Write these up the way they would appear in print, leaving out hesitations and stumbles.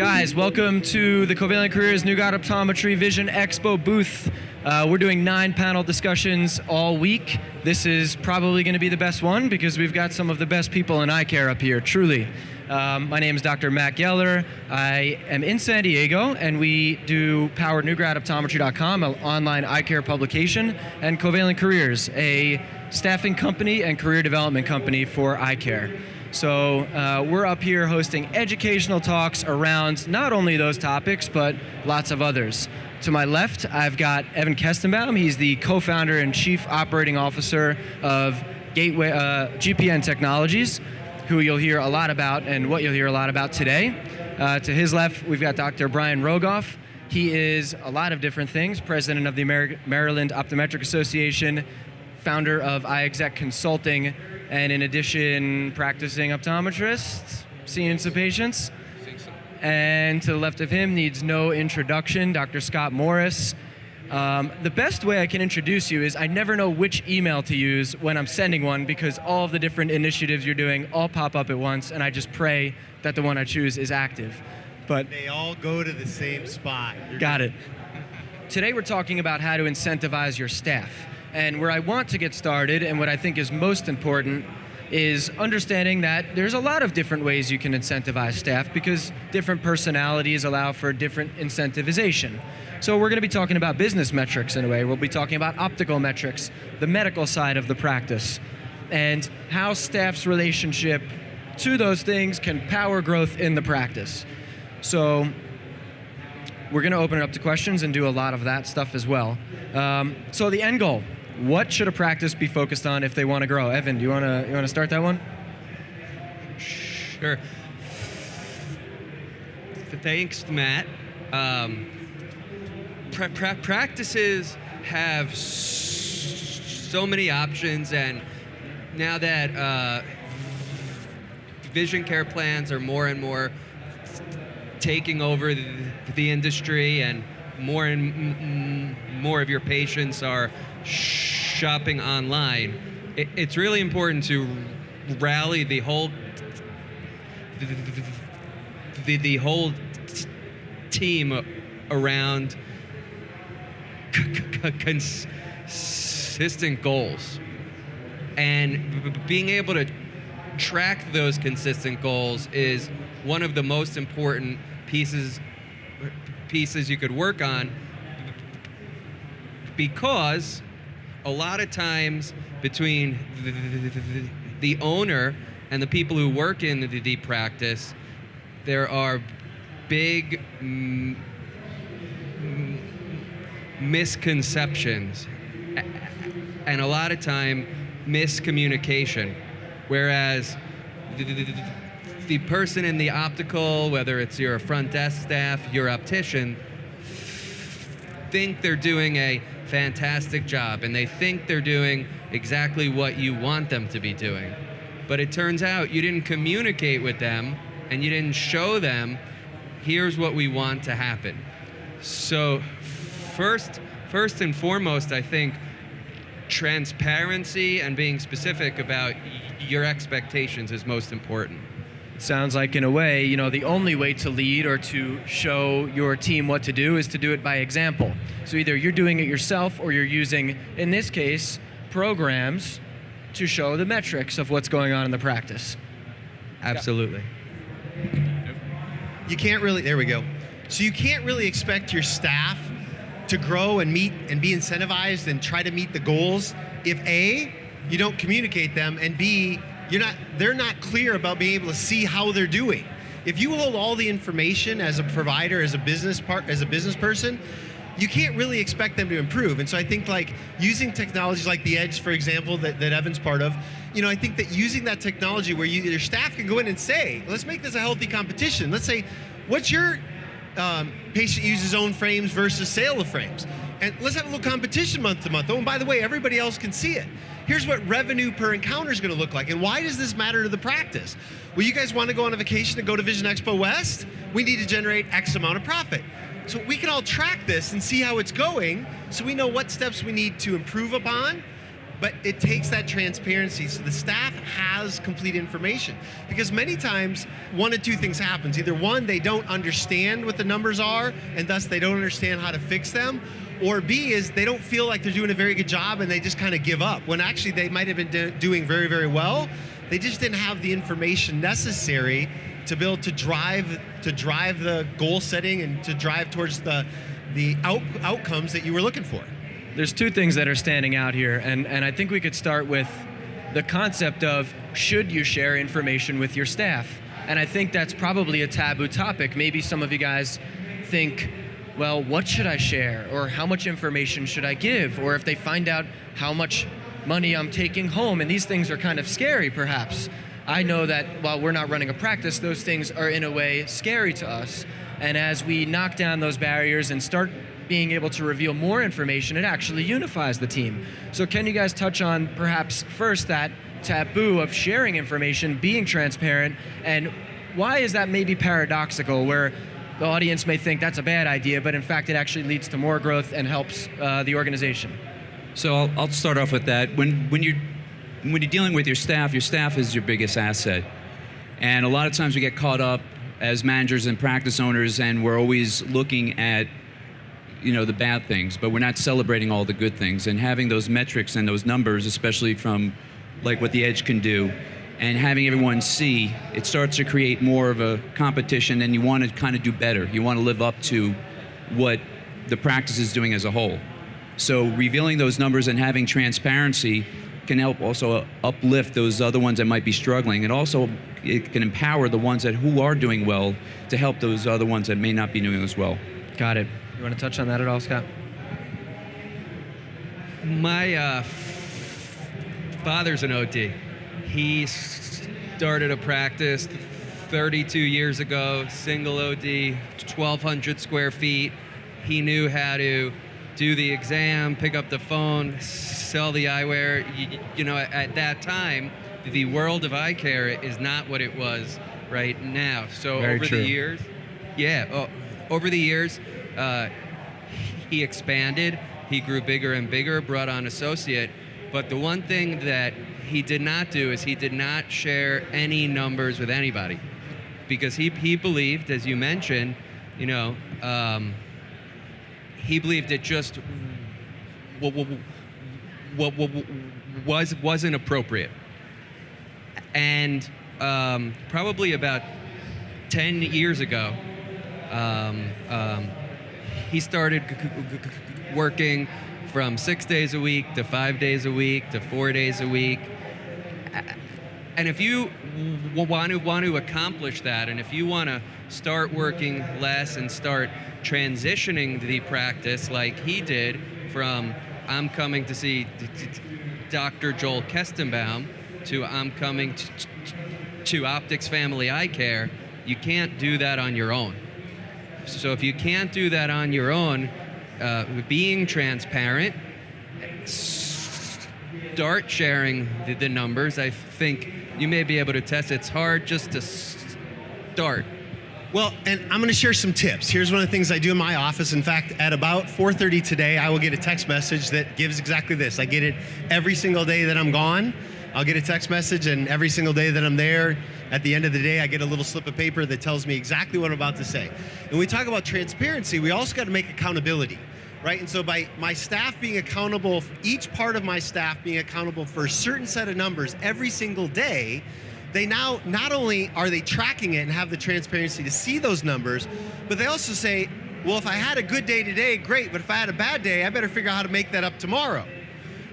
Guys, welcome to the Covalent Careers New God Optometry Vision Expo booth. We're doing 9 panel discussions all week. This is probably going to be the best one because we've got some of the best people in eye care up here, truly. My name is Dr. Matt Geller. I am in San Diego, and we do power newgradoptometry.com, an online eye care publication, and Covalent Careers, a staffing company and career development company for eye care. So we're up here hosting educational talks around not only those topics, but lots of others. To my left, I've got Evan Kestenbaum. He's the co-founder and chief operating officer of Gateway GPN Technologies, who you'll hear a lot about and what you'll hear a lot about today. To his left, we've got Dr. Brian Rogoff. He is a lot of different things, president of the Maryland Optometric Association, founder of iExec Consulting, and in addition, practicing optometrist, seeing some patients. I think so. And to the left of him needs no introduction, Dr. Scott Morris. The best way I can introduce you is I never know which email to use when I'm sending one because all of the different initiatives you're doing all pop up at once, and I just pray that the one I choose is active. But they all go to the same spot. Got it. Today we're talking about how to incentivize your staff. And where I want to get started, and what I think is most important, is understanding that there's a lot of different ways you can incentivize staff because different personalities allow for different incentivization. So we're going to be talking about business metrics in a way. We'll be talking about optical metrics, the medical side of the practice, and how staff's relationship to those things can power growth in the practice. So we're going to open it up to questions and do a lot of that stuff as well. So the end goal. What should a practice be focused on if they want to grow? Evan, do you want to start that one? Sure. Thanks, Matt. Practices have so many options, and now that vision care plans are more and more taking over the industry, and more of your patients are shopping online, it's really important to rally the whole team around consistent goals, and being able to track those consistent goals is one of the most important pieces you could work on, because a lot of times between the owner and the people who work in the practice, there are big misconceptions and a lot of time miscommunication, whereas the person in the optical, whether it's your front desk staff, your optician, think they're doing a fantastic job, and they think they're doing exactly what you want them to be doing. But it turns out you didn't communicate with them, and you didn't show them, here's what we want to happen. So first and foremost, I think transparency and being specific about your expectations is most important. Sounds like, in a way, you know, the only way to lead or to show your team what to do is to do it by example. So either you're doing it yourself or you're using, in this case, programs to show the metrics of what's going on in the practice. Absolutely. You can't really, there we go. So you can't really expect your staff to grow and meet and be incentivized and try to meet the goals if A, you don't communicate them, and B, they're not clear about being able to see how they're doing. If you hold all the information as a provider, as a business person, you can't really expect them to improve. And so I think like using technologies like the Edge, for example, that Evan's part of, you know, I think that using that technology where your staff can go in and say, let's make this a healthy competition. Let's say, what's your patient uses own frames versus sale of frames? And let's have a little competition month to month. Oh, and by the way, everybody else can see it. Here's what revenue per encounter is going to look like. And why does this matter to the practice? Well, you guys want to go on a vacation and go to Vision Expo West? We need to generate X amount of profit. So we can all track this and see how it's going, so we know what steps we need to improve upon But it takes that transparency so the staff has complete information. Because many times, one of two things happens. Either one, they don't understand what the numbers are, and thus they don't understand how to fix them. Or B is they don't feel like they're doing a very good job and they just kind of give up, when actually they might have been doing very, very well. They just didn't have the information necessary to be able to drive the goal setting and to drive towards the outcomes that you were looking for. There's two things that are standing out here, and I think we could start with the concept of, should you share information with your staff? And I think that's probably a taboo topic. Maybe some of you guys think, well, what should I share? Or how much information should I give? Or if they find out how much money I'm taking home, and these things are kind of scary perhaps. I know that while we're not running a practice, those things are in a way scary to us. And as we knock down those barriers and start being able to reveal more information, it actually unifies the team. So can you guys touch on perhaps first that taboo of sharing information, being transparent, and why is that maybe paradoxical, where the audience may think that's a bad idea, but in fact it actually leads to more growth and helps the organization? So I'll start off with that. When you're dealing with your staff is your biggest asset. And a lot of times we get caught up as managers and practice owners, and we're always looking at the bad things, but we're not celebrating all the good things. And having those metrics and those numbers, especially from like what the Edge can do, and having everyone see, it starts to create more of a competition, and you want to kind of do better. You want to live up to what the practice is doing as a whole. So revealing those numbers and having transparency can help also uplift those other ones that might be struggling, and also it can empower the ones who are doing well to help those other ones that may not be doing as well. Got it. You want to touch on that at all, Scott? My father's an OD. He started a practice 32 years ago, single OD, 1,200 square feet. He knew how to do the exam, pick up the phone, sell the eyewear. At that time, the world of eye care is not what it was right now. So Very over true. the years, over the years, he expanded. He grew bigger and bigger, brought on associate. But the one thing that he did not do is he did not share any numbers with anybody, because he believed, as you mentioned, he believed it just wasn't appropriate. And probably about 10 years ago, he started working from 6 days a week to 5 days a week to 4 days a week. And if you want to accomplish that, and if you want to start working less and start transitioning the practice like he did from I'm coming to see Dr. Joel Kestenbaum to I'm coming to Optics Family Eye Care, you can't do that on your own. So if you can't do that on your own, being transparent, start sharing the numbers. I think you may be able to test. It's hard just to start. Well, and I'm going to share some tips. Here's one of the things I do in my office. In fact, at about 4:30 today, I will get a text message that gives exactly this. I get it every single day that I'm gone. I'll get a text message, and every single day that I'm there, at the end of the day, I get a little slip of paper that tells me exactly what I'm about to say. And when we talk about transparency, we also got to make accountability, right? And so by my staff being accountable, each part of my staff being accountable for a certain set of numbers every single day, they now, not only are they tracking it and have the transparency to see those numbers, but they also say, well, if I had a good day today, great, but if I had a bad day, I better figure out how to make that up tomorrow.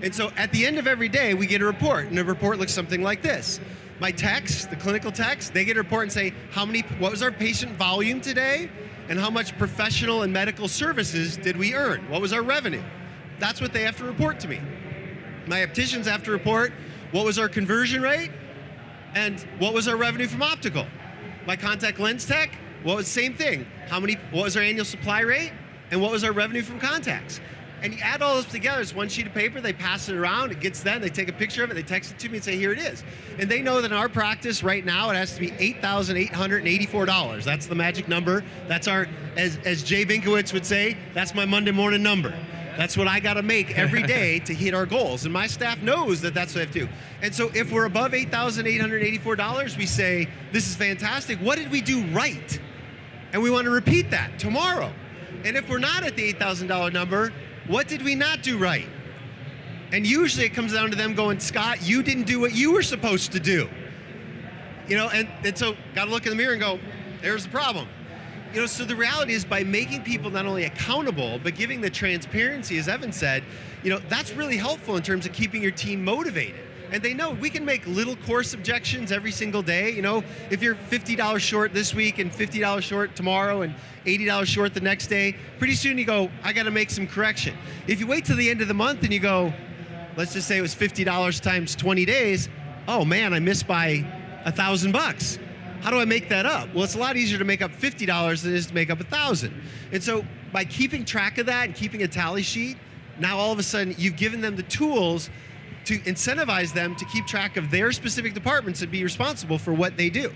And so at the end of every day, we get a report, and the report looks something like this. My techs, the clinical techs, they get a report and say, what was our patient volume today, and how much professional and medical services did we earn? What was our revenue? That's what they have to report to me. My opticians have to report, what was our conversion rate, and what was our revenue from optical? My contact lens tech, what was the same thing? What was our annual supply rate, and what was our revenue from contacts? And you add all those together, it's one sheet of paper, they pass it around, it gets them, they take a picture of it, they text it to me and say, here it is. And they know that in our practice right now, it has to be $8,884. That's the magic number. That's our, as Jay Binkowitz would say, that's my Monday morning number. That's what I got to make every day to hit our goals. And my staff knows that that's what I have to do. And so if we're above $8,884, we say, this is fantastic. What did we do right? And we want to repeat that tomorrow. And if we're not at the $8,000 number, what did we not do right? And usually it comes down to them going, Scott, you didn't do what you were supposed to do. You know, and so got to look in the mirror and go, there's the problem. You know, so the reality is by making people not only accountable, but giving the transparency, as Evan said, you know, that's really helpful in terms of keeping your team motivated. And they know we can make little course objections every single day. You know, if you're $50 short this week and $50 short tomorrow and $80 short the next day, pretty soon you go, I got to make some correction. If you wait till the end of the month and you go, let's just say it was $50 times 20 days, oh man, I missed by $1,000. How do I make that up? Well, it's a lot easier to make up $50 than it is to make up $1,000. And so by keeping track of that and keeping a tally sheet, now all of a sudden you've given them the tools to incentivize them to keep track of their specific departments and be responsible for what they do.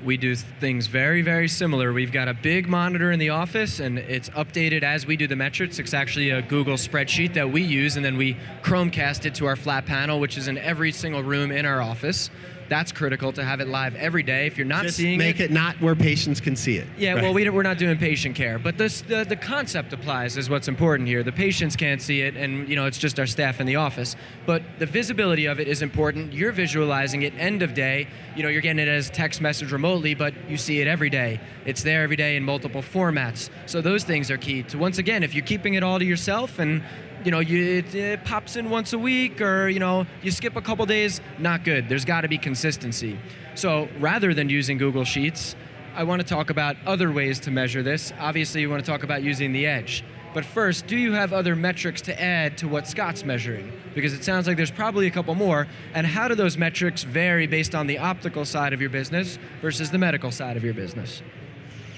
We do things very, very similar. We've got a big monitor in the office, and it's updated as we do the metrics. It's actually a Google spreadsheet that we use, and then we Chromecast it to our flat panel, which is in every single room in our office. That's critical to have it live every day. If you're not Just seeing make it not where patients can see it. Yeah, Right. well, we're not doing patient care, but the concept applies is what's important here. The patients can't see it, and you know it's just our staff in the office. But the visibility of it is important. You're visualizing it end of day. You know, you're getting it as text message remotely, but you see it every day. It's there every day in multiple formats. So those things are key. To once again, if you're keeping it all to yourself and you know, it pops in once a week or, you know, you skip a couple days, not good. There's got to be consistency. So rather than using Google Sheets, I want to talk about other ways to measure this. Obviously, you want to talk about using the Edge. But first, do you have other metrics to add to what Scott's measuring? Because it sounds like there's probably a couple more. And how do those metrics vary based on the optical side of your business versus the medical side of your business?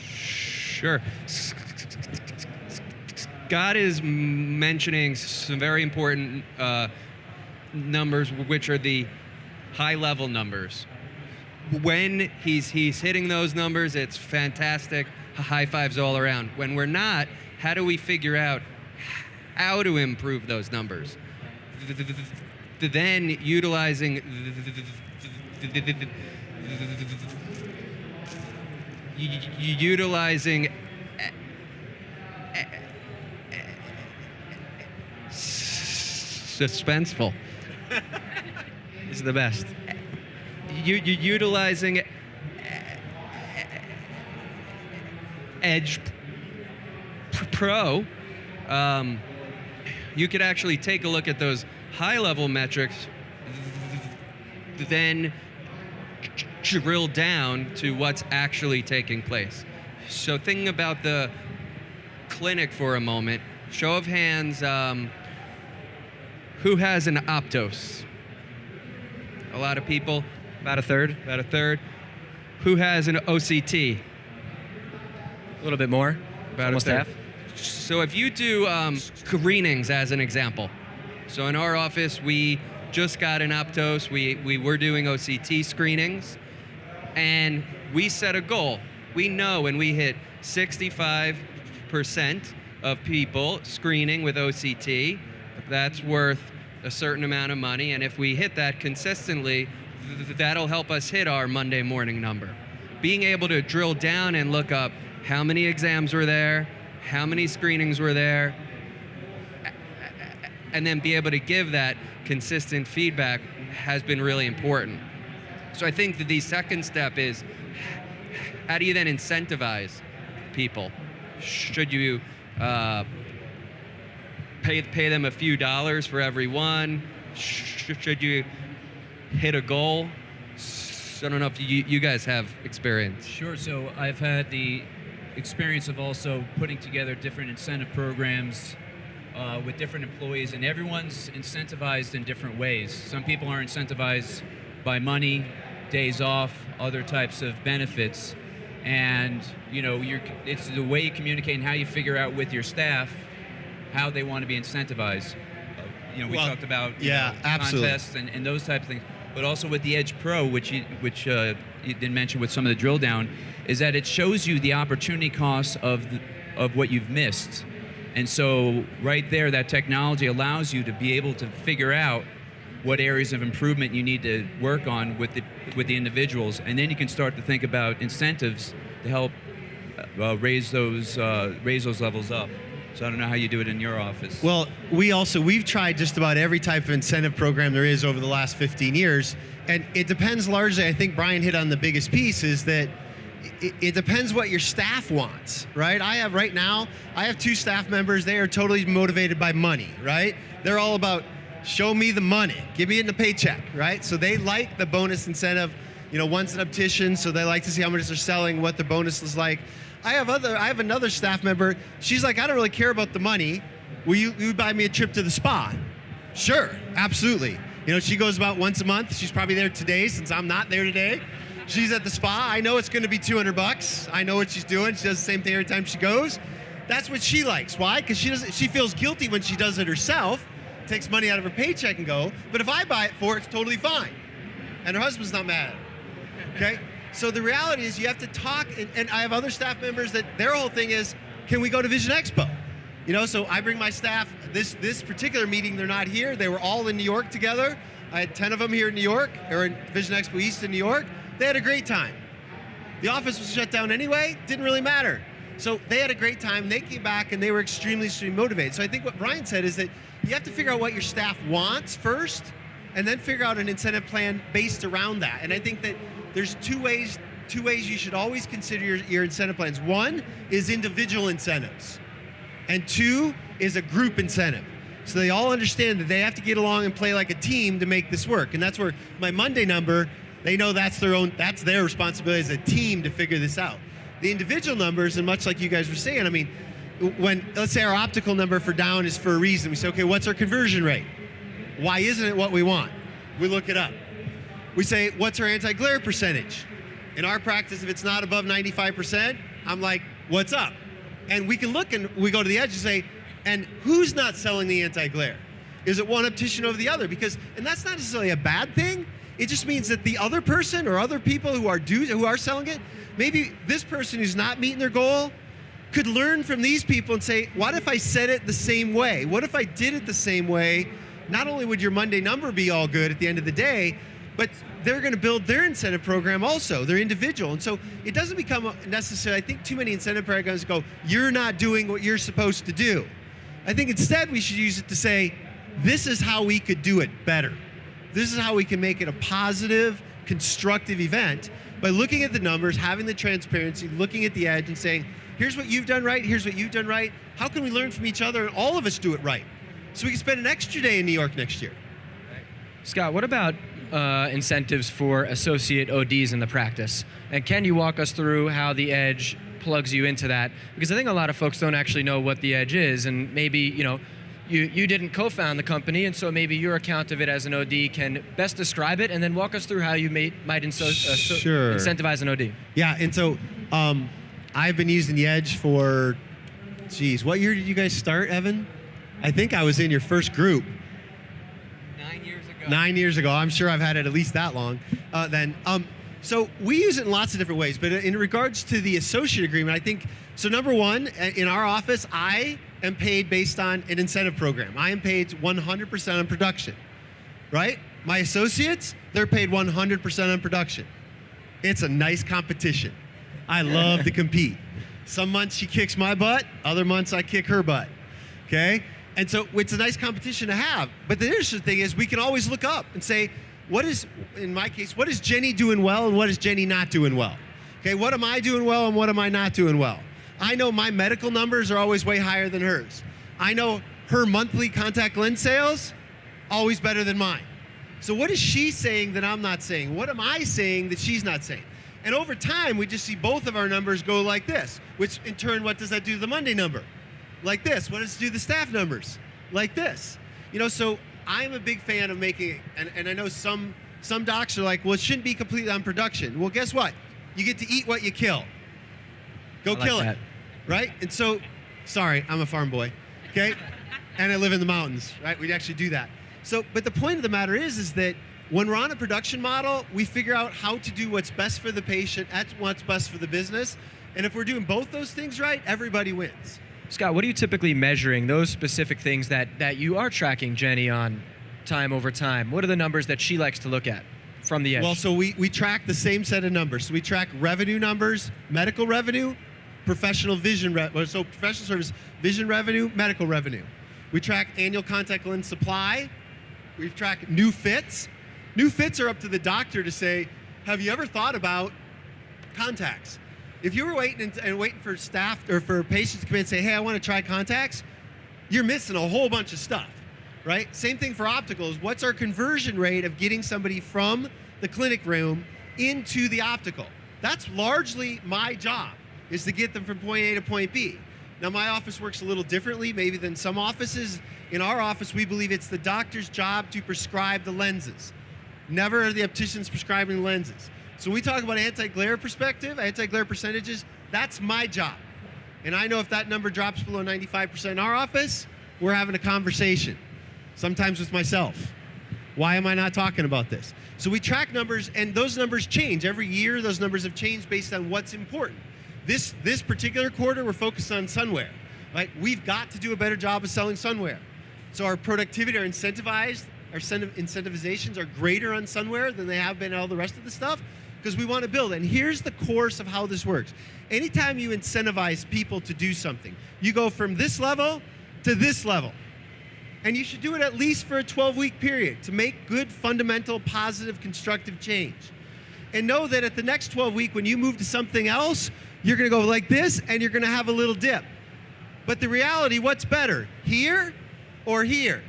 Sure. Scott is mentioning some very important numbers, which are the high-level numbers. When he's hitting those numbers, it's fantastic. High fives all around. When we're not, how do we figure out how to improve those numbers? Then utilizing suspenseful. This is the best. Utilizing Edge Pro, you could actually take a look at those high-level metrics, then drill down to what's actually taking place. So thinking about the clinic for a moment, show of hands, who has an Optos? A lot of people. About a third. About a third. Who has an OCT? A little bit more. About almost a third. half. So if you do screenings as an example, so in our office we just got an Optos, we were doing OCT screenings, and we set a goal. We know when we hit 65% of people screening with OCT, that's worth a certain amount of money, and if we hit that consistently, that'll help us hit our Monday morning number. Being able to drill down and look up how many exams were there, how many screenings were there, and then be able to give that consistent feedback has been really important. So I think that the second step is, how do you then incentivize people? Should you pay them a few dollars for every one? Should you hit a goal? I don't know if you guys have experience. Sure. So I've had the experience of also putting together different incentive programs with different employees, and everyone's incentivized in different ways. Some people are incentivized by money, days off, other types of benefits, and you know, it's the way you communicate and how you figure out with your staff how they want to be incentivized. You know, we talked about absolutely. contests and those types of things, but also with the Edge Pro, which you didn't mention with some of the drill down, is that it shows you the opportunity costs of what you've missed. And so right there, that technology allows you to be able to figure out what areas of improvement you need to work on with the individuals, and then you can start to think about incentives to help raise those levels up. So I don't know how you do it in your office. Well, we've tried just about every type of incentive program there is over the last 15 years, and it depends largely. I think Brian hit on the biggest piece, is that it depends what your staff wants, right? I have 2 staff members. They are totally motivated by money, right? They're all about, show me the money, give me it in the paycheck, right? So they like the bonus incentive. One's an optician, so they like to see how much they're selling, what the bonus is like. I have another staff member. She's like, I don't really care about the money. Will you buy me a trip to the spa? Sure, absolutely. She goes about once a month. She's probably there today since I'm not there today. She's at the spa. I know it's going to be $200. I know what she's doing. She does the same thing every time she goes. That's what she likes. Why? Because she feels guilty when she does it herself, takes money out of her paycheck and go. But if I buy it for her, it's totally fine. And her husband's not mad at her. Okay? So the reality is you have to talk, and I have other staff members that their whole thing is, can we go to Vision Expo? So I bring my staff, this particular meeting, they're not here. They were all in New York together. I had 10 of them here in New York, or in Vision Expo East in New York. They had a great time. The office was shut down anyway, didn't really matter. So they had a great time. They came back and they were extremely motivated. So I think what Brian said is that you have to figure out what your staff wants first, and then figure out an incentive plan based around that. And I think that there's two ways you should always consider your incentive plans. One is individual incentives, and 2 is a group incentive. So they all understand that they have to get along and play like a team to make this work. And that's where my Monday number, they know that's their responsibility as a team to figure this out. The individual numbers, and much like you guys were saying, I mean, when, let's say our optical number for down is for a reason, we say, okay, what's our conversion rate? Why isn't it what we want? We look it up. We say, what's our anti-glare percentage? In our practice, if it's not above 95%, I'm like, what's up? And we can look and we go to the edge and say, and who's not selling the anti-glare? Is it one optician over the other? And that's not necessarily a bad thing. It just means that the other person or other people who are selling it, maybe this person who's not meeting their goal could learn from these people and say, what if I said it the same way? What if I did it the same way? Not only would your Monday number be all good at the end of the day, but they're going to build their incentive program also. They're individual. And so it doesn't become necessary. I think too many incentive programs go, you're not doing what you're supposed to do. I think instead we should use it to say, this is how we could do it better. This is how we can make it a positive, constructive event by looking at the numbers, having the transparency, looking at the edge and saying, here's what you've done right, here's what you've done right. How can we learn from each other and all of us do it right? So we can spend an extra day in New York next year. Scott, what about incentives for associate ODs in the practice? And can you walk us through how the edge plugs you into that? Because I think a lot of folks don't actually know what the edge is, and maybe, you didn't co-found the company, and so maybe your account of it as an OD can best describe it, and then walk us through how you might Sure. incentivize an OD. Yeah, and so I've been using the edge for, what year did you guys start, Evan? I think I was in your first group. 9 years ago. 9 years ago. I'm sure I've had it at least that long then. So we use it in lots of different ways, but in regards to the associate agreement, I think, so number one, in our office, I am paid based on an incentive program. I am paid 100% on production, right? My associates, they're paid 100% on production. It's a nice competition. I love to compete. Some months she kicks my butt, other months I kick her butt, okay? And so it's a nice competition to have. But the interesting thing is we can always look up and say, in my case, what is Jenny doing well and what is Jenny not doing well? Okay, what am I doing well and what am I not doing well? I know my medical numbers are always way higher than hers. I know her monthly contact lens sales, always better than mine. So what is she saying that I'm not saying? What am I saying that she's not saying? And over time, we just see both of our numbers go like this, which in turn, what does that do to the Monday number? Like this. What does it do to the staff numbers? Like this. So I'm a big fan of making, and I know some docs are like, well, it shouldn't be completely on production. Well, guess what? You get to eat what you kill. Go kill it, right? And so, sorry, I'm a farm boy, okay? And I live in the mountains, right? We'd actually do that. So, but the point of the matter is that when we're on a production model, we figure out how to do what's best for the patient, that's what's best for the business. And if we're doing both those things right, everybody wins. Scott, what are you typically measuring, those specific things that you are tracking Jenny on time over time? What are the numbers that she likes to look at from the edge? Well, so we track the same set of numbers. So we track revenue numbers, medical revenue, professional service vision revenue, medical revenue. We track annual contact lens supply. We track new fits. New fits are up to the doctor to say, have you ever thought about contacts? If you were waiting for staff or for patients to come in and say, hey, I want to try contacts, you're missing a whole bunch of stuff, right? Same thing for opticals. What's our conversion rate of getting somebody from the clinic room into the optical? That's largely my job, is to get them from point A to point B. Now, my office works a little differently maybe than some offices. In our office, we believe it's the doctor's job to prescribe the lenses. Never are the opticians prescribing lenses. So we talk about anti-glare percentages, that's my job. And I know if that number drops below 95% in our office, we're having a conversation, sometimes with myself. Why am I not talking about this? So we track numbers, and those numbers change. Every year, those numbers have changed based on what's important. This particular quarter, we're focused on sunwear. Right? We've got to do a better job of selling sunwear. So our productivity, our incentivizations are greater on sunwear than they have been on all the rest of the stuff, because we want to build. And here's the course of how this works. Anytime you incentivize people to do something, you go from this level to this level. And you should do it at least for a 12-week period to make good, fundamental, positive, constructive change. And know that at the next 12-week, when you move to something else, you're going to go like this, and you're going to have a little dip. But the reality, what's better, here or here?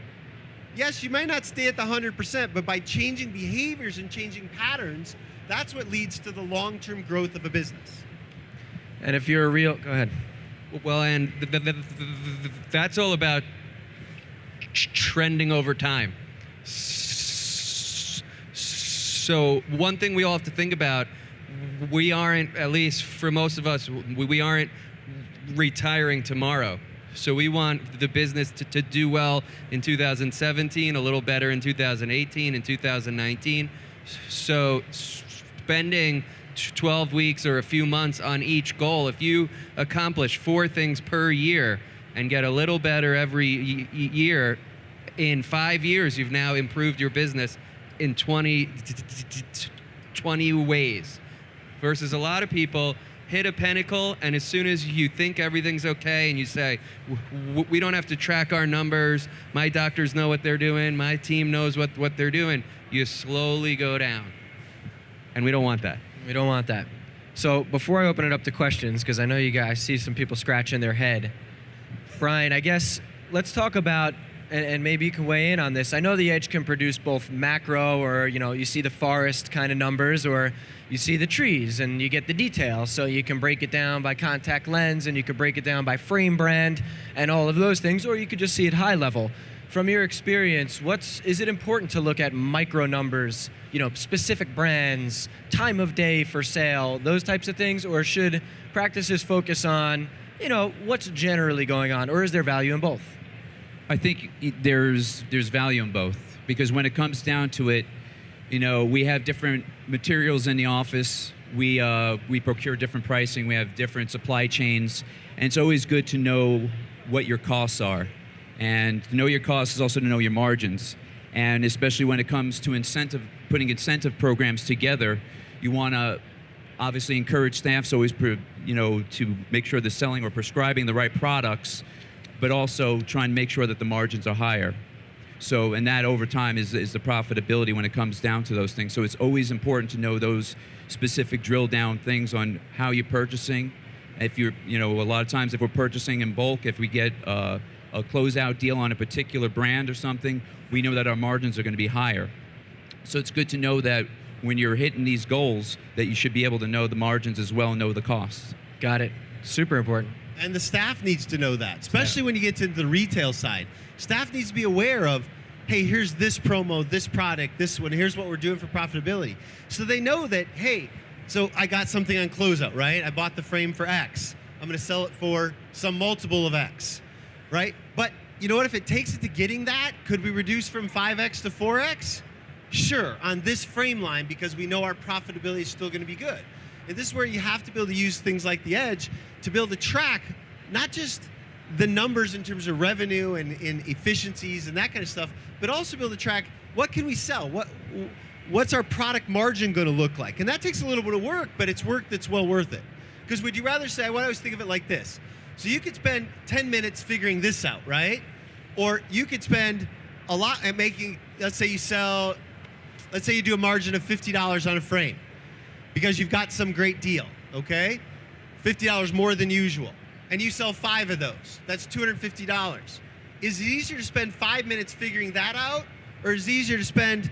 Yes, you might not stay at the 100%, but by changing behaviors and changing patterns, that's what leads to the long-term growth of a business. And if you're go ahead. Well, and that's all about trending over time. So one thing we all have to think about, we aren't, at least for most of us, we aren't retiring tomorrow. So we want the business to do well in 2017, a little better in 2018 and 2019. So spending 12 weeks or a few months on each goal, if you accomplish 4 things per year and get a little better every year, in 5 years, you've now improved your business in 20 ways. Versus a lot of people hit a pinnacle, and as soon as you think everything's okay and you say, we don't have to track our numbers, my doctors know what they're doing, my team knows what they're doing, you slowly go down. And we don't want that. We don't want that. So before I open it up to questions, because I know you guys see some people scratching their head, Brian, I guess let's talk about, and maybe you can weigh in on this. I know the Edge can produce both macro, or you see the forest kind of numbers, or you see the trees and you get the details. So you can break it down by contact lens, and you could break it down by frame brand and all of those things, or you could just see it high level. From your experience, is it important to look at micro numbers, specific brands, time of day for sale, those types of things, or should practices focus on, what's generally going on, or is there value in both? I think there's value in both, because when it comes down to it, we have different materials in the office. We procure different pricing. We have different supply chains, and it's always good to know what your costs are. And to know your costs is also to know your margins. And especially when it comes to putting incentive programs together, you want to obviously encourage staffs always, to make sure they're selling or prescribing the right products, but also try and make sure that the margins are higher. So, and that over time is the profitability when it comes down to those things. So it's always important to know those specific drill down things on how you're purchasing. If you're, a lot of times if we're purchasing in bulk, if we get a closeout deal on a particular brand or something, we know that our margins are going to be higher. So it's good to know that when you're hitting these goals, that you should be able to know the margins as well and know the costs. Got it. Super important. And the staff needs to know that, especially when you get to the retail side. Staff needs to be aware of, hey, here's this promo, this product, this one, here's what we're doing for profitability. So they know that, hey, so I got something on closeout, right? I bought the frame for X. I'm going to sell it for some multiple of X, right? But you know what? If it takes it to getting that, could we reduce from 5X to 4X? Sure, on this frame line, because we know our profitability is still going to be good. And this is where you have to be able to use things like the Edge to be able to track not just the numbers in terms of revenue and efficiencies and that kind of stuff, but also be able to track what can we sell, what's our product margin going to look like, and that takes a little bit of work, but it's work that's well worth it. Because would you rather say, well, I always think of it like this: so you could spend 10 minutes figuring this out, right? Or you could spend a lot at making, let's say you do a margin of $50 on a frame because you've got some great deal, okay? $50 more than usual. And you sell 5 of those. That's $250. Is it easier to spend 5 minutes figuring that out, or is it easier to spend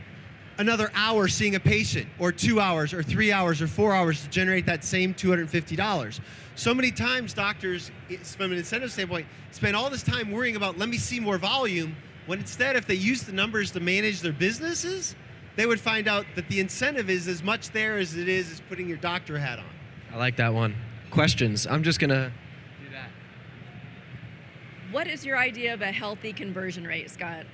another hour seeing a patient, or 2 hours, or 3 hours, or 4 hours to generate that same $250? So many times doctors, from an incentive standpoint, spend all this time worrying about, let me see more volume, when instead, if they use the numbers to manage their businesses, they would find out that the incentive is as much there as it is as putting your doctor hat on. I like that one. Questions? I'm just gonna do that. What is your idea of a healthy conversion rate, Scott?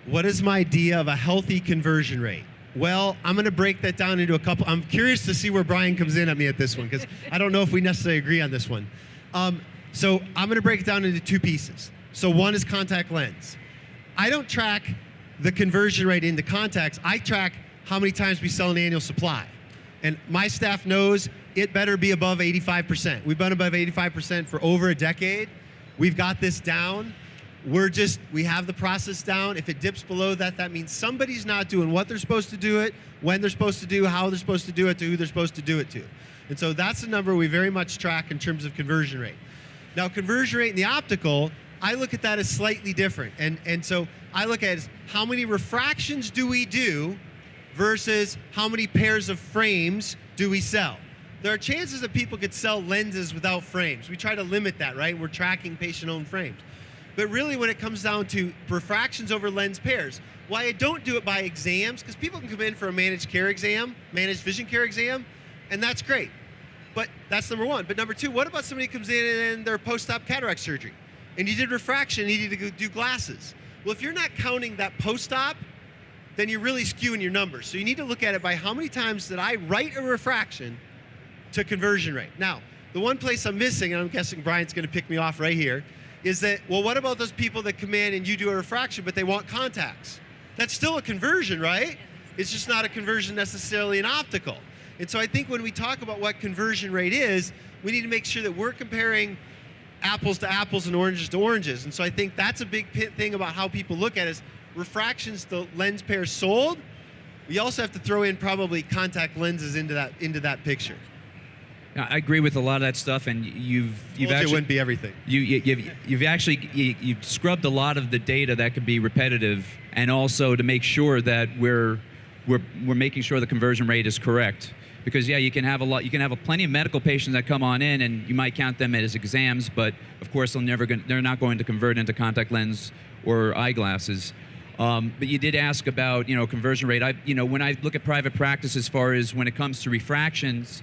What is my idea of a healthy conversion rate? Well, I'm going to break that down into a couple. I'm curious to see where Brian comes in at me at this one, because I don't know if we necessarily agree on this one. So I'm going to break it down into 2 pieces. So one is contact lens. I don't track the conversion rate into contacts. I track how many times we sell an annual supply. And my staff knows it better be above 85%. We've been above 85% for over a decade. We've got this down. We have the process down. If it dips below that, that means somebody's not doing what they're supposed to do it, when they're supposed to do, how they're supposed to do it, to who they're supposed to do it to. And so that's the number we very much track in terms of conversion rate. Now, conversion rate in the optical, I look at that as slightly different. And so I look at it as how many refractions do we do versus how many pairs of frames do we sell. There are chances that people could sell lenses without frames. We try to limit that, right? We're tracking patient-owned frames. But really, when it comes down to refractions over lens pairs, why I don't do it by exams, because people can come in for a managed care exam, managed vision care exam, and that's great. But that's number one. But number two, what about somebody who comes in and they're post-op cataract surgery, and you did refraction, and you need to go do glasses? Well, if you're not counting that post-op, then you're really skewing your numbers. So you need to look at it by how many times did I write a refraction to conversion rate. Now, the one place I'm missing, and I'm guessing Brian's going to pick me off right here, is that, well, what about those people that come in and you do a refraction, but they want contacts? That's still a conversion, right? It's just not a conversion necessarily in optical. And so I think when we talk about what conversion rate is, we need to make sure that we're comparing apples to apples and oranges to oranges. And so I think that's a big thing about how people look at it is refractions to lens pairs sold. We also have to throw in probably contact lenses into that picture. I agree with a lot of that stuff, and you've It actually wouldn't be everything. you've scrubbed a lot of the data that could be repetitive, and also to make sure that we're making sure the conversion rate is correct. Because you can have plenty of medical patients that come on in, and you might count them as exams, but of course they're not going to convert into contact lens or eyeglasses. But you did ask about conversion rate. When I look at private practice, as far as when it comes to refractions,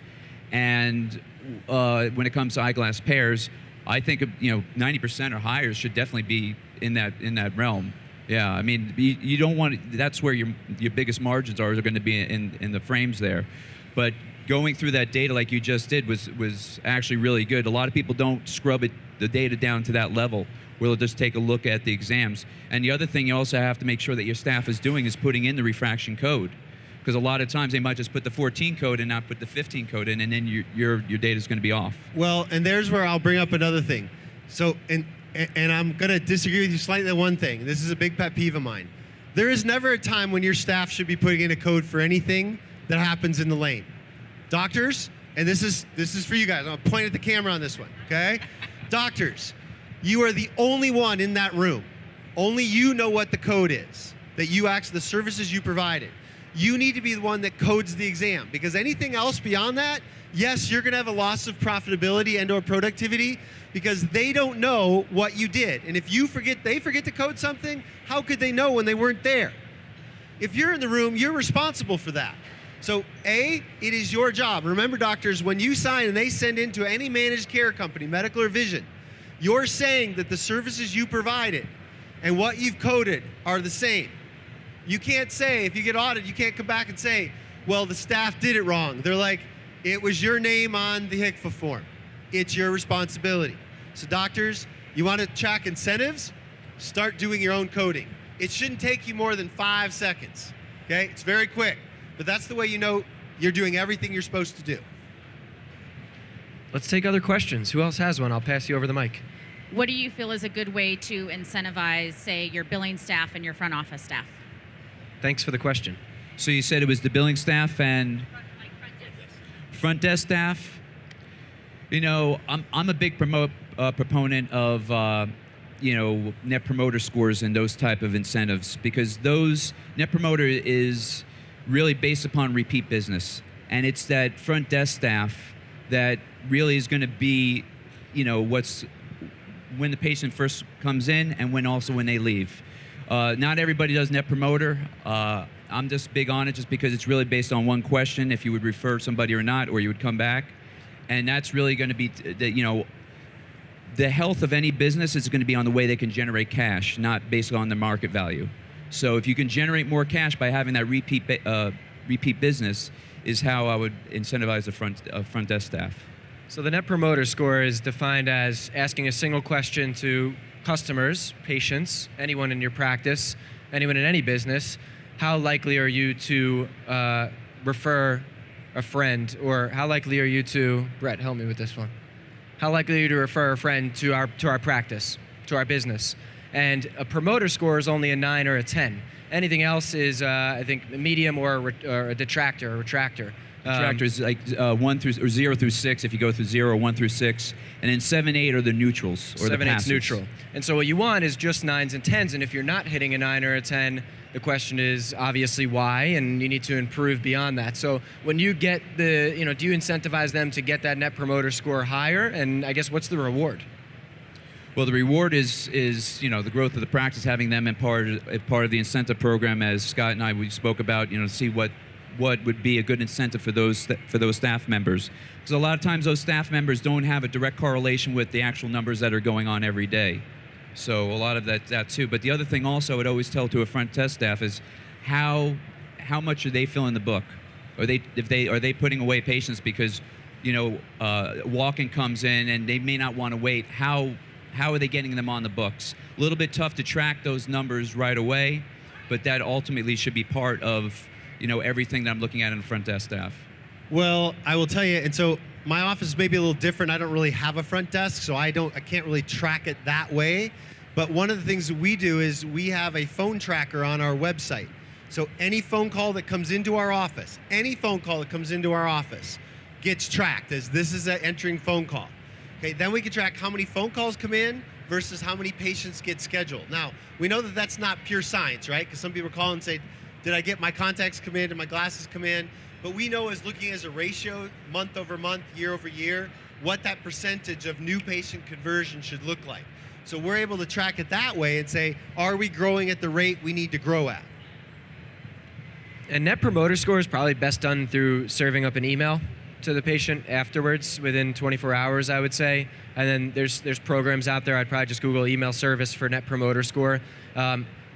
and when it comes to eyeglass pairs, I think 90% or higher should definitely be in that realm. Yeah, I mean you don't want that's where your biggest margins are going to be in the frames there. But going through that data like you just did was actually really good. A lot of people don't scrub the data down to that level, where they'll just take a look at the exams. And the other thing you also have to make sure that your staff is doing is putting in the refraction code. Because a lot of times they might just put the 14 code and not put the 15 code in, and then your data is going to be off. Well, and there's where I'll bring up another thing. So, and I'm going to disagree with you slightly on one thing. This is a big pet peeve of mine. There is never a time when your staff should be putting in a code for anything that happens in the lane. Doctors, and this is for you guys. I'm going to point at the camera on this one, okay? Doctors, you are the only one in that room. Only you know what the code is, the services you provided. You need to be the one that codes the exam, because anything else beyond that, yes, you're going to have a loss of profitability and/or productivity because they don't know what you did. And if they forget to code something, how could they know when they weren't there? If you're in the room, you're responsible for that. So it is your job. Remember, doctors, when you sign and they send into any managed care company, medical or vision, you're saying that the services you provided and what you've coded are the same. You can't say, if you get audited, you can't come back and say, well, the staff did it wrong. They're like, it was your name on the HCFA form. It's your responsibility. So doctors, You want to track incentives? Start doing your own coding. It shouldn't take you more than 5 seconds. Okay? It's very quick. But that's the way you know you're doing everything you're supposed to do. Let's take other questions. Who else has one? I'll pass you over the mic. What do you feel is a good way to incentivize, say, your billing staff and your front office staff? Thanks for the question. So you said it was the billing staff and front desk staff. You know, I'm a big proponent of net promoter scores and those type of incentives, because those net promoter is really based upon repeat business, and it's that front desk staff that really is going to be, what's when the patient first comes in and when they leave. Not everybody does net promoter. I'm just big on it just because it's really based on one question, if you would refer somebody or not, or you would come back. And that's really going to be, the health of any business is going to be on the way they can generate cash, not based on the market value. So if you can generate more cash by having that repeat business, is how I would incentivize the front desk staff. So the Net Promoter Score is defined as asking a single question to customers, patients, anyone in your practice, anyone in any business. How likely are you to refer a friend, or how likely are you to, Brett, help me with this one. How likely are you to refer a friend to our practice, to our business? And a promoter score is only a 9 or a 10. Anything else is, I think, medium or a detractor or retractor. Detractors like 0 through 6 if you go through 0, 1 through 6, and then 7, 8 are the neutrals or 7, the 8's passes. neutral. And so what you want is just 9s and 10s, and if you're not hitting a 9 or a 10, the question is obviously why, and you need to improve beyond that. So when you get do you incentivize them to get that Net Promoter Score higher? And I guess what's the reward? Well, the reward is the growth of the practice, having them in part of the incentive program, as Scott and we spoke about. To see what would be a good incentive for those staff members, because a lot of times those staff members don't have a direct correlation with the actual numbers that are going on every day. So a lot of that too. But the other thing also I'd always tell to a front desk staff is how much are they filling the book? Are they putting away patients because walk-in comes in and they may not want to wait? How are they getting them on the books? A little bit tough to track those numbers right away, but that ultimately should be part of everything that I'm looking at in the front desk staff. Well, I will tell you, and so my office is maybe a little different. I don't really have a front desk, so I can't really track it that way. But one of the things that we do is we have a phone tracker on our website. So any phone call that comes into our office, gets tracked as this is an entering phone call. Okay, then we can track how many phone calls come in versus how many patients get scheduled. Now, we know that that's not pure science, right? Because some people call and say, did I get my contacts come in? Did my glasses come in? But we know as looking as a ratio, month over month, year over year, what that percentage of new patient conversion should look like. So we're able to track it that way and say, are we growing at the rate we need to grow at? And Net Promoter Score is probably best done through serving up an email to the patient afterwards, within 24 hours, I would say. And then there's programs out there. I'd probably just Google email service for Net Promoter Score.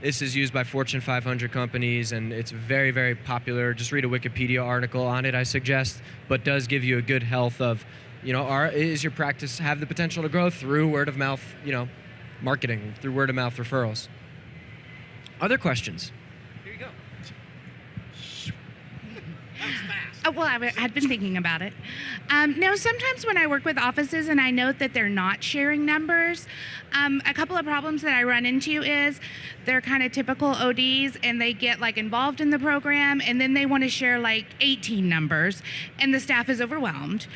This is used by Fortune 500 companies, and it's very, very popular. Just read a Wikipedia article on it, I suggest, but does give you a good health of, is your practice have the potential to grow through word of mouth, marketing, through word of mouth referrals. Other questions? Here you go. Well, I had been thinking about it. Now, sometimes when I work with offices and I note that they're not sharing numbers, a couple of problems that I run into is they're kind of typical ODs and they get involved in the program and then they want to share 18 numbers and the staff is overwhelmed.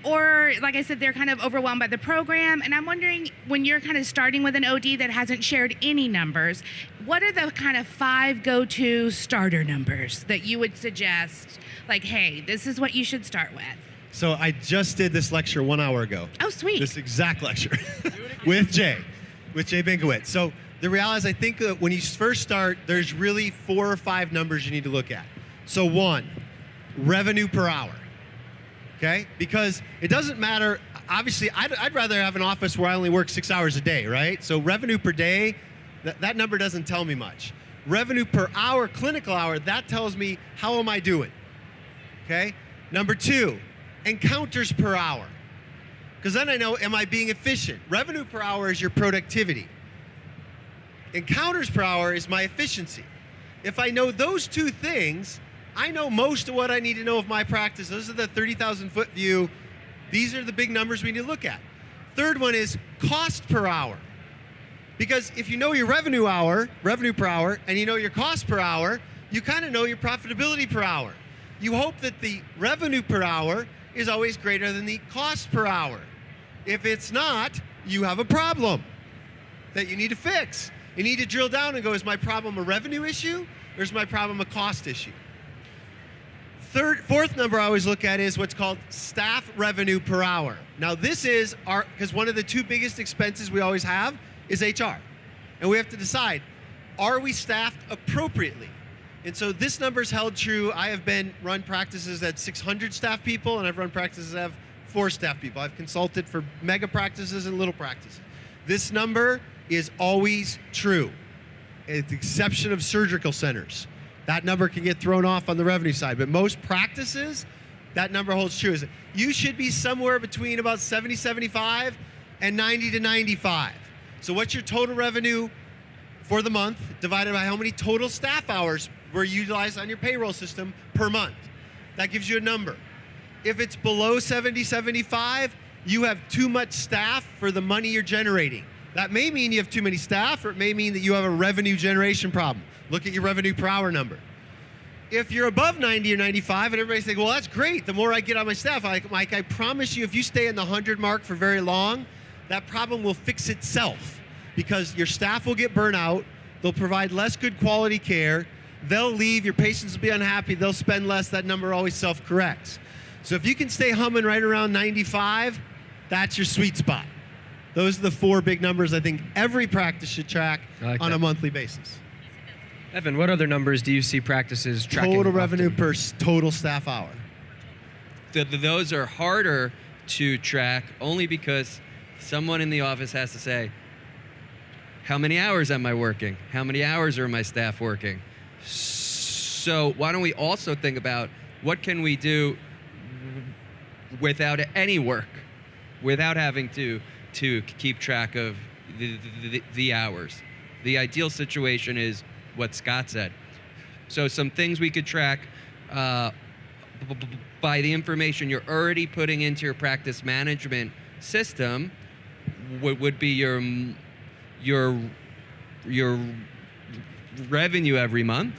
Or like I said, they're kind of overwhelmed by the program. And I'm wondering, when you're kind of starting with an OD that hasn't shared any numbers, what are the kind of 5 go-to starter numbers that you would suggest? Hey, this is what you should start with. So I just did this lecture 1 hour ago. Oh, sweet. This exact lecture with Jay Binkowitz. So the reality is, I think that when you first start, there's really 4 or 5 numbers you need to look at. So 1, revenue per hour. Okay? Because it doesn't matter. Obviously, I'd rather have an office where I only work 6 hours a day, right? So revenue per day, that number doesn't tell me much. Revenue per hour, clinical hour, that tells me how am I doing. Okay? Number 2, encounters per hour. Because then I know, am I being efficient? Revenue per hour is your productivity. Encounters per hour is my efficiency. If I know those two things, I know most of what I need to know of my practice. Those are the 30,000 foot view. These are the big numbers we need to look at. Third one is cost per hour. Because if you know your revenue per hour, and you know your cost per hour, you kind of know your profitability per hour. You hope that the revenue per hour is always greater than the cost per hour. If it's not, you have a problem that you need to fix. You need to drill down and go, is my problem a revenue issue or is my problem a cost issue? Fourth number I always look at is what's called staff revenue per hour. Now this is because one of the two biggest expenses we always have is HR. And we have to decide, are we staffed appropriately? And so this number's held true. I have run practices at 600 staff people, and I've run practices that have 4 staff people. I've consulted for mega practices and little practices. This number is always true, with the exception of surgical centers. That number can get thrown off on the revenue side, but most practices, that number holds true. You should be somewhere between about 70, 75 and 90 to 95. So what's your total revenue for the month divided by how many total staff hours were utilized on your payroll system per month? That gives you a number. If it's below 70, 75, you have too much staff for the money you're generating. That may mean you have too many staff, or it may mean that you have a revenue generation problem. Look at your revenue per hour number. If you're above 90 or 95, and everybody's thinking, well, that's great, the more I get on my staff, Mike, I promise you, if you stay in the 100 mark for very long, that problem will fix itself, because your staff will get burnt out, they'll provide less good quality care, they'll leave, your patients will be unhappy, they'll spend less, that number always self-corrects. So if you can stay humming right around 95, that's your sweet spot. Those are the 4 big numbers I think every practice should track on a monthly basis. Evan, what other numbers do you see practices tracking? Total revenue per total staff hour. Those are harder to track only because someone in the office has to say, how many hours am I working? How many hours are my staff working? So why don't we also think about what can we do without any work, without having to keep track of the hours. The ideal situation is what Scott said. So some things we could track by the information you're already putting into your practice management system would be your revenue every month,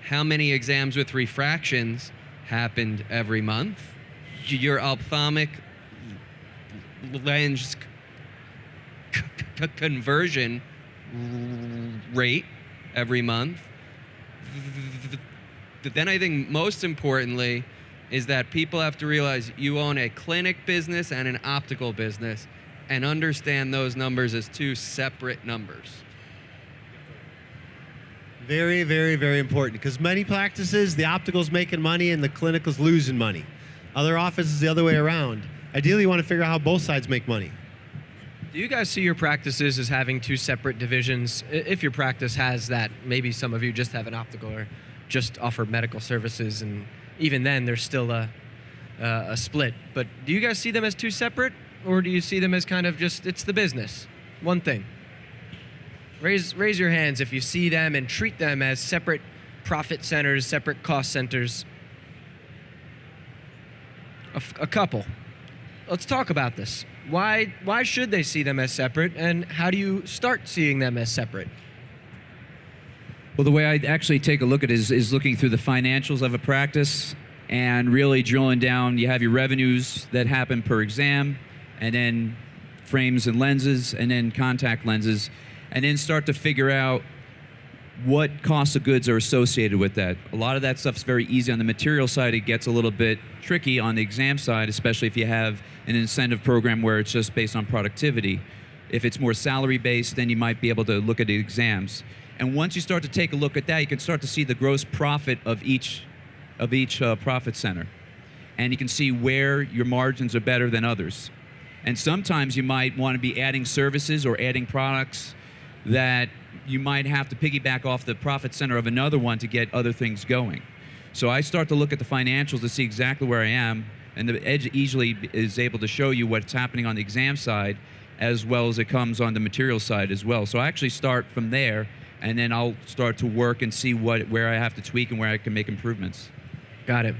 how many exams with refractions happened every month, your ophthalmic lens conversion rate every month. Then I think most importantly is that people have to realize you own a clinic business and an optical business and understand those numbers as 2 separate numbers. Very, very, very important, because many practices, the optical's making money and the clinical's losing money. Other offices the other way around. Ideally, you want to figure out how both sides make money. Do you guys see your practices as having 2 separate divisions? If your practice has that, maybe some of you just have an optical or just offer medical services, and even then there's still a split. But do you guys see them as 2 separate, or do you see them as kind of just, it's the business, one thing? Raise your hands if you see them and treat them as separate profit centers, separate cost centers. A couple. Let's talk about this. Why should they see them as separate, and how do you start seeing them as separate? Well, the way I actually take a look at it is looking through the financials of a practice and really drilling down. You have your revenues that happen per exam, and then frames and lenses, and then contact lenses, and then start to figure out what costs of goods are associated with that. A lot of that stuff's very easy on the material side. It gets a little bit tricky on the exam side, especially if you have an incentive program where it's just based on productivity. If it's more salary-based, then you might be able to look at the exams. And once you start to take a look at that, you can start to see the gross profit of each profit center. And you can see where your margins are better than others. And sometimes you might want to be adding services or adding products that you might have to piggyback off the profit center of another one to get other things going. So I start to look at the financials to see exactly where I am, And the edge easily is able to show you what's happening on the exam side as well as it comes on the material side as well. So I actually start from there, and then I'll start to work and see where I have to tweak and where I can make improvements. Got it.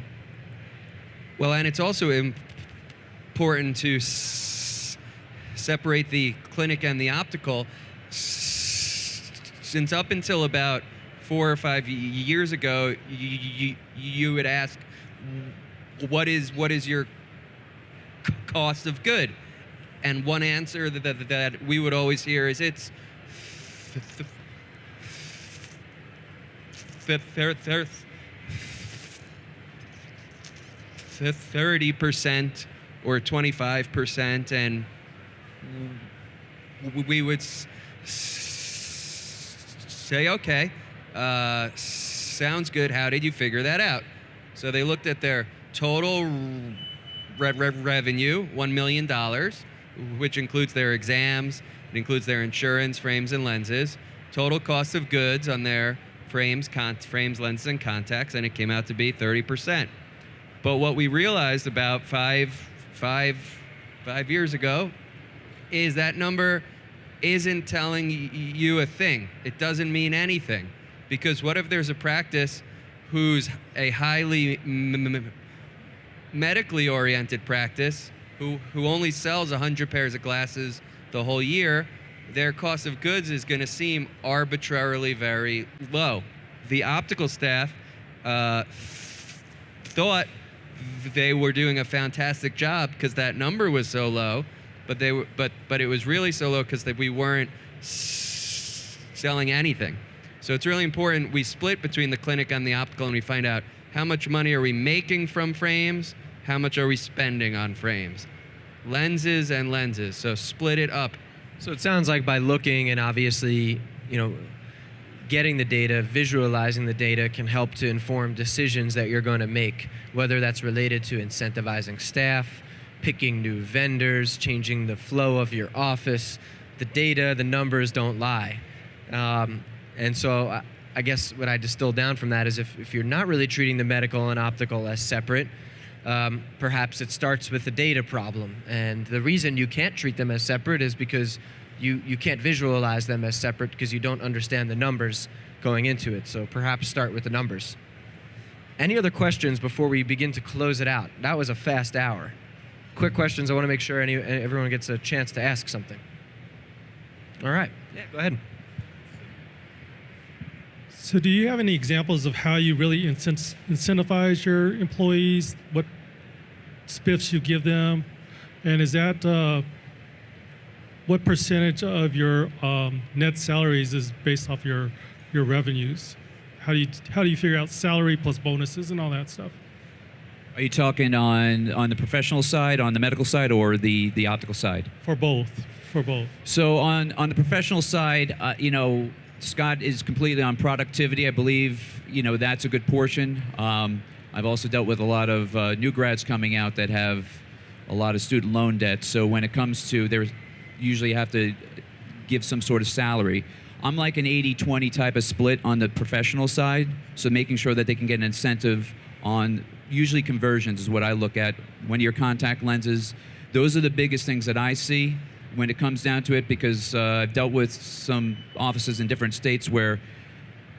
Well, and it's also important to separate the clinic and the optical, since up until about 4 or 5 years ago, you would ask, what is your cost of good? And one answer that we would always hear is it's 30% or 25%, and we would say, okay, sounds good. How did you figure that out? So they looked at their total revenue, $1 million, which includes their exams, it includes their insurance, frames, and lenses, total cost of goods on their frames, lenses, and contacts, and it came out to be 30%. But what we realized about five years ago is that number isn't telling you a thing. It doesn't mean anything. Because what if there's a practice who's a highly medically oriented practice who only sells 100 pairs of glasses the whole year? Their cost of goods is going to seem arbitrarily very low. The optical staff thought they were doing a fantastic job because that number was so low, but it was really so low because we weren't selling anything. So it's really important we split between the clinic and the optical, and we find out how much money are we making from frames, how much are we spending on frames. Lenses and lenses, so split it up. So it sounds like by looking and obviously, getting the data, visualizing the data can help to inform decisions that you're going to make, whether that's related to incentivizing staff, picking new vendors, changing the flow of your office. The data, the numbers don't lie. And so I guess what I distill down from that is if you're not really treating the medical and optical as separate, perhaps it starts with the data problem. And the reason you can't treat them as separate is because you can't visualize them as separate because you don't understand the numbers going into it. So perhaps start with the numbers. Any other questions before we begin to close it out? That was a fast hour. Quick questions. I want to make sure everyone gets a chance to ask something. All right. Yeah, go ahead. So do you have any examples of how you really incentivize your employees, what spiffs you give them? And is that, what percentage of your net salaries is based off your revenues? How do you figure out salary plus bonuses and all that stuff? Are you talking on the professional side, on the medical side, or the optical side? For both. So on the professional side, Scott is completely on productivity. I believe, that's a good portion. I've also dealt with a lot of new grads coming out that have a lot of student loan debt. So when it comes to, they usually have to give some sort of salary. I'm like an 80-20 type of split on the professional side. So making sure that they can get an incentive on, usually conversions is what I look at. When your contact lenses, those are the biggest things that I see when it comes down to it, because I've dealt with some offices in different states where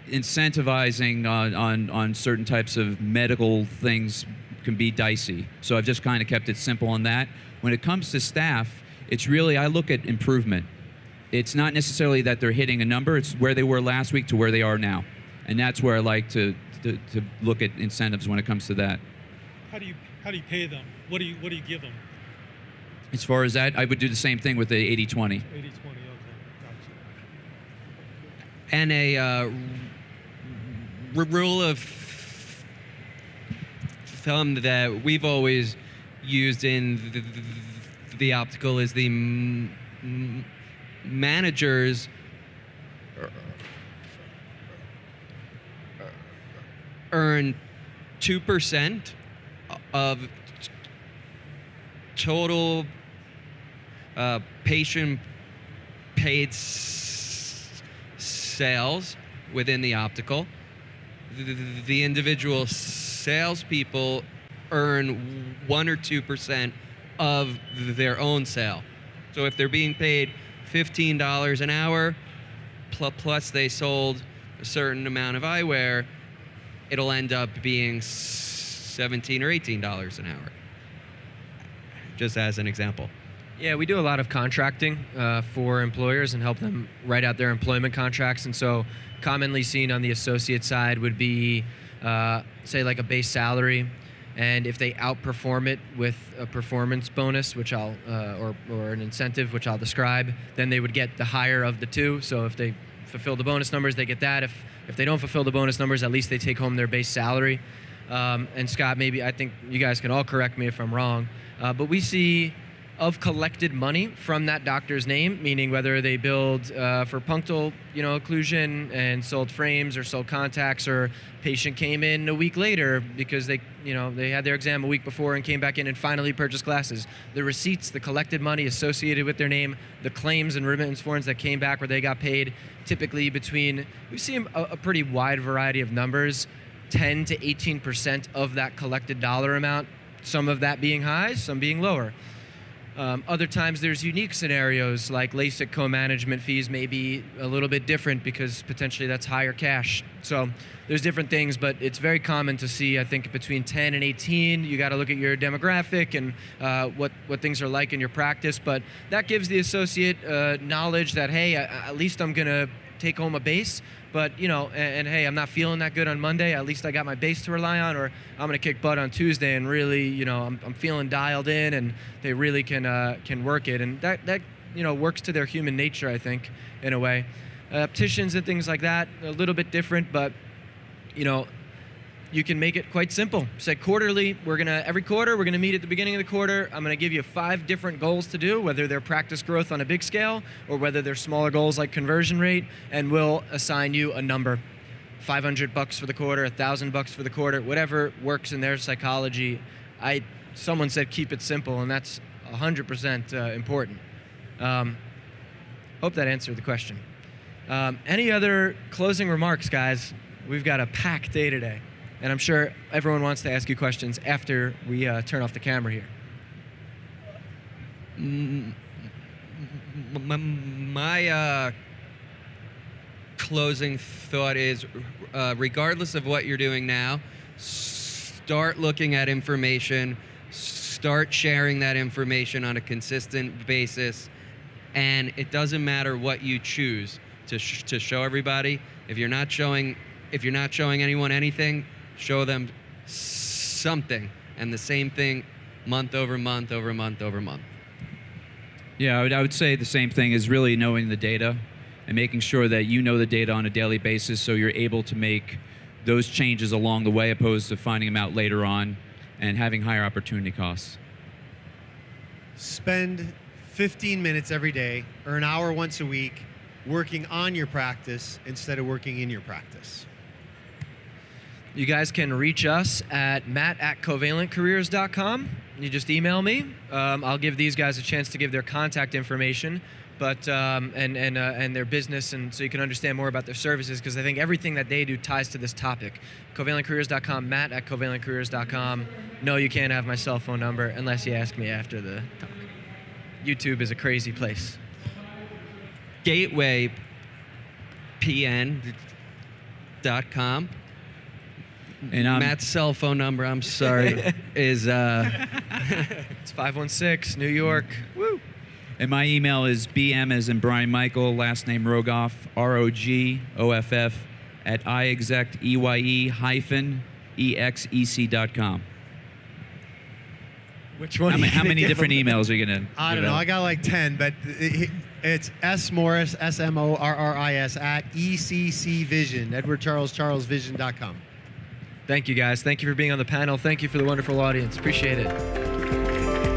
incentivizing on certain types of medical things can be dicey. So I've just kind of kept it simple on that. When it comes to staff, it's really, I look at improvement. It's not necessarily that they're hitting a number, it's where they were last week to where they are now. And that's where I like to look at incentives when it comes to that. How do you pay them? What do you give them? As far as that, I would do the same thing with the 80-20. 80-20, okay, gotcha. And a rule of thumb that we've always used in the optical is the managers earn 2% of total patient paid sales within the optical. The individual salespeople earn 1 or 2% of their own sale. So if they're being paid $15 an hour, plus they sold a certain amount of eyewear, it'll end up being $17 or $18 an hour. Just as an example. Yeah, we do a lot of contracting for employers and help them write out their employment contracts. And so commonly seen on the associate side would be, say, like a base salary. And if they outperform it with a performance bonus, which I'll, or an incentive, which I'll describe, then they would get the higher of the two. So if they fulfill the bonus numbers, they get that. If they don't fulfill the bonus numbers, at least they take home their base salary. And Scott, maybe, I think you guys can all correct me if I'm wrong, but we see of collected money from that doctor's name, meaning whether they billed for punctal, occlusion and sold frames or sold contacts, or patient came in a week later because they had their exam a week before and came back in and finally purchased glasses. The receipts, the collected money associated with their name, the claims and remittance forms that came back where they got paid, typically we see a pretty wide variety of numbers, 10 to 18% of that collected dollar amount, some of that being high, some being lower. Other times there's unique scenarios like LASIK co-management fees may be a little bit different because potentially that's higher cash. So there's different things, but it's very common to see, I think, between 10 and 18, you got to look at your demographic and what things are like in your practice. But that gives the associate knowledge that, hey, at least I'm going to take home a base. But, and hey, I'm not feeling that good on Monday. At least I got my base to rely on, or I'm going to kick butt on Tuesday and really, I'm feeling dialed in, and they really can work it. And that works to their human nature, I think, in a way. Opticians and things like that, a little bit different, but, you can make it quite simple. Say quarterly, every quarter, we're gonna meet at the beginning of the quarter. I'm gonna give you 5 different goals to do, whether they're practice growth on a big scale or whether they're smaller goals like conversion rate, and we'll assign you a number. $500 for the quarter, $1,000 for the quarter, whatever works in their psychology. Someone said keep it simple, and that's 100% important. Hope that answered the question. Any other closing remarks, guys? We've got a packed day today. And I'm sure everyone wants to ask you questions after we turn off the camera here. My closing thought is, regardless of what you're doing now, start looking at information, start sharing that information on a consistent basis, and it doesn't matter what you choose to show everybody. If you're not showing anyone anything, show them something, and the same thing month over month over month over month. Yeah, I would say the same thing is really knowing the data and making sure that you know the data on a daily basis so you're able to make those changes along the way opposed to finding them out later on and having higher opportunity costs. Spend 15 minutes every day or an hour once a week working on your practice instead of working in your practice. You guys can reach us at matt@covalentcareers.com. You just email me. I'll give these guys a chance to give their contact information, but and their business, and so you can understand more about their services, because I think everything that they do ties to this topic. Covalentcareers.com, matt@covalentcareers.com. No, you can't have my cell phone number unless you ask me after the talk. YouTube is a crazy place. GatewayPN.com. And Matt's cell phone number, I'm sorry, is It's 516 New York. Woo. And my email is BM as in Brian Michael, last name Rogoff, ROGOFF at iexec-exec.com. Which one? How many different emails are you going to I don't know. I got like 10, but it's smorris, SMORRIS at ECCVision, EdwardCharlesCharlesVision.com. Thank you, guys. Thank you for being on the panel. Thank you for the wonderful audience. Appreciate it.